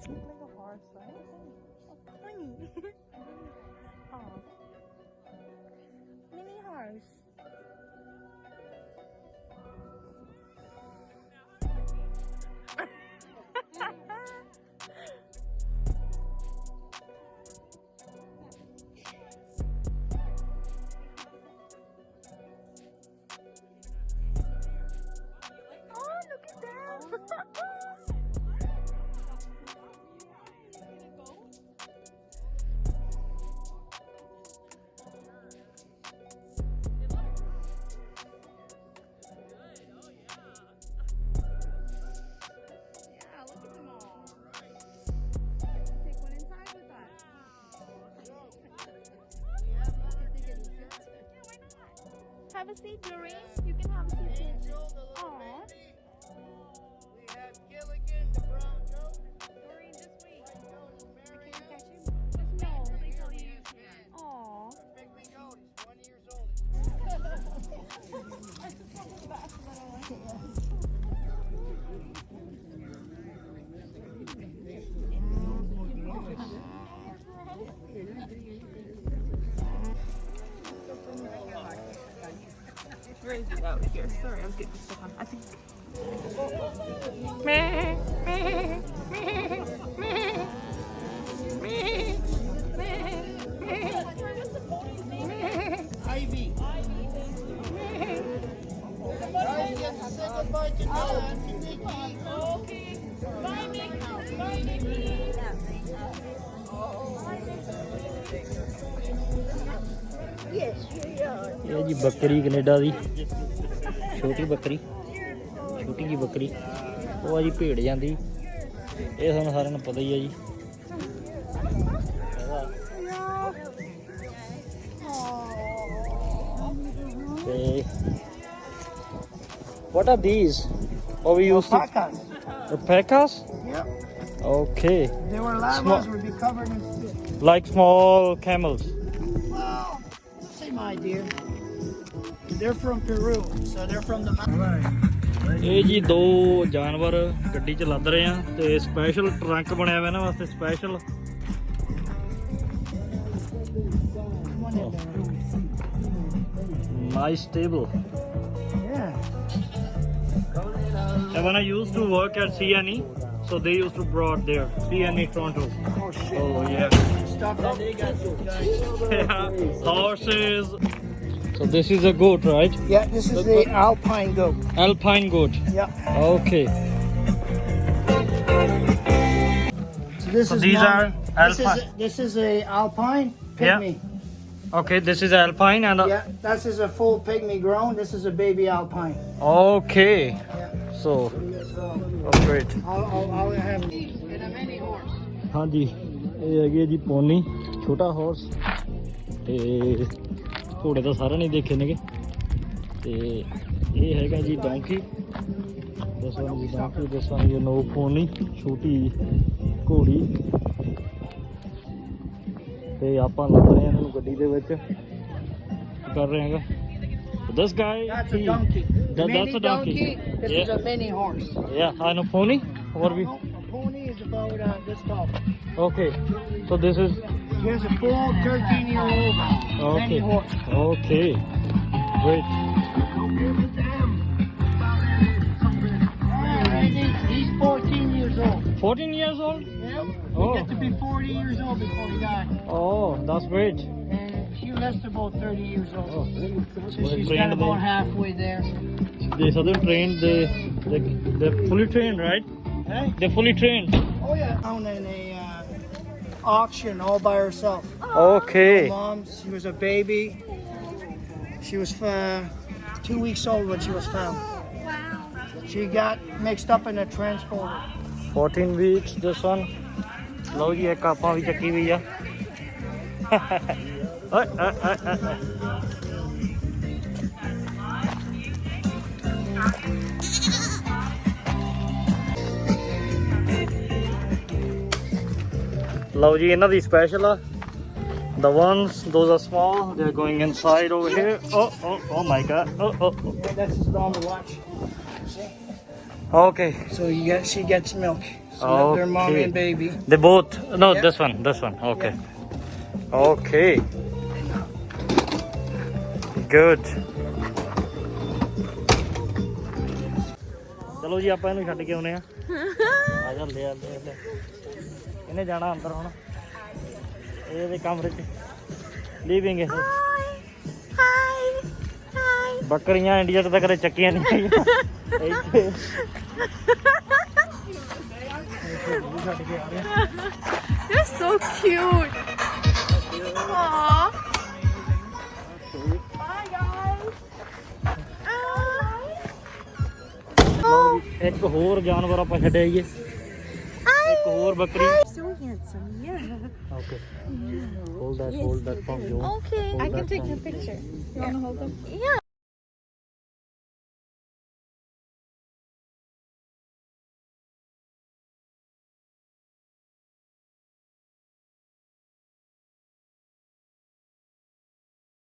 look like a horse, right? Oh, funny. Oh. Mini horse. Oh, look at that. Have a seat, Doreen. You can have a seat. Aww. We have Gilligan, the brown goat. Doreen, just wait. Can you catch him? No. Aww. Pygmy goat. He's 1 year old. Where is he? Oh, here. Sorry, I was getting stuck on. I think. Ivy. Try to get the second bite to Mickey. Okay. Bye, Mickey. Bye, Mickey. ਇਹ ਜੀ ਬੱਕਰੀ Canada ਦੀ ਛੋਟੀ ਬੱਕਰੀ ਛੋਟੀ ਜੀ ਬੱਕਰੀ ਉਹ ਆ ਜੀ ਭੇੜ ਜਾਂਦੀ ਇਹ ਸਾਨੂੰ ਸਾਰਿਆਂ ਨੂੰ ਪਤਾ ਹੀ ਆ ਜੀ ਤੇ what are these? Oh, we used to alpacas? Yep. Okay. They were llamas, would be covered in steel. Like small camels. Well, same idea. They're from Peru, so they're from the mountains. ਇਹ ਜੀ ਦੋ ਜਾਨਵਰ ਗੱਡੀ 'ਚ ਲੱਦ ਰਹੇ ਆ ਤੇ ਸਪੈਸ਼ਲ ਟਰੰਕ ਬਣਿਆ ਹੋਇਆ ਇਹਨਾਂ ਵਾਸਤੇ special nice table Yeah. And when I used to work at CNE, so they used to brought there CNE Toronto. Oh shit. Oh yeah. Stuff up. Yeah, horses. So this is a goat, right? Yeah, this is the alpine goat. Alpine goat. Yeah. Okay. So this So is these are this is a alpine pygmy. Okay, this is Alpine and Yeah, this is a full pygmy grown. This is a baby alpine. okay. Yeah. So, oh great. I'll have these and a mini horse. ਹਾਂਜੀ ਇਹ ਹੈਗੇ ਜੀ pony ਛੋਟਾ horse ਤੇ ਘੋੜੇ ਤਾਂ ਸਾਰਿਆਂ ਨੇ ਦੇਖੇ ਨੇਗੇ ਤੇ ਇਹ ਹੈਗਾ ਜੀ ਡੌਂਕੀ ਦੱਸੋ ਜੀ ਡੌਂਕੀ ਦੱਸੋ ਜੀ ਨੋ ਪੋਨੀ ਛੋਟੀ ਘੋੜੀ ਤੇ ਆਪਾਂ ਲੱਗ ਰਹੇ ਹਾਂ ਇਹਨਾਂ ਨੂੰ ਗੱਡੀ ਦੇ ਵਿੱਚ ਕਰ ਰਹੇ ਹਾਂਗਾ this guy That's a donkey. that's a donkey. This is a mini horse. Yeah, I know pony. What we? A pony is about this tall. Okay, so this is Here's a full 13-year-old mini okay. horse. Okay, great. He's 14 years old. 14 years old? Yep. Oh. He gets to be 40 years old before he dies. Oh, that's great. And she lives about 30 years old. Oh, So well, she's trained got about them. halfway there. So they're trained. They're fully trained, right? Hey? They're fully trained. Oh yeah. Down in a auction all by herself. Okay. Mom, she was a baby. She was 2 weeks old when she was found. She got mixed up in a transporter. 14 weeks. This one. ਲਓ ਜੀ ਇੱਕ ਆਪਾਂ ਵੀ ਚੱਕੀ ਵੀ ਆ ਲਓ ਜੀ ਇਹਨਾਂ ਦੀ special ਆ the ones those are small they're going inside over here oh my god Yeah, that's his normal watch. See? okay So she gets milk. Their mommy Okay. and baby. They both. No, Yeah. this one. Okay. Okay. Good. ਚਲੋ ਜੀ ਆਪਾਂ ਇਹਨੂੰ ਛੱਡ ਕੇ ਆਉਨੇ ਆ ਆ ਜਾਂਦੇ ਆ ਇਹਨੇ ਜਾਣਾ ਅੰਦਰ ਹੁਣ ਇਹਦੇ ਕਮਰੇ 'ਚ ਲੀਵਿੰਗ ਇਹ ਬੱਕਰੀਆਂ ਇੰਡੀਆ 'ਚ ਤਾਂ ਕਦੇ ਚੱਕੀਆਂ ਨਹੀਂ ਹੈਗੀਆਂ ਇੱਥੇ ਛੱਡ ਕੇ ਆ ਰਹੇ ਆ You're so cute. Aww. Bye, guys. ਇੱਕ ਹੋਰ ਜਾਨਵਰ ਆਪਾਂ ਛੱਡਿਆ ਜੀ ਇੱਕ ਹੋਰ ਬੱਕਰੀ So handsome, yeah. Okay hold that from you Okay, I can take your picture. You want to hold them? Yeah.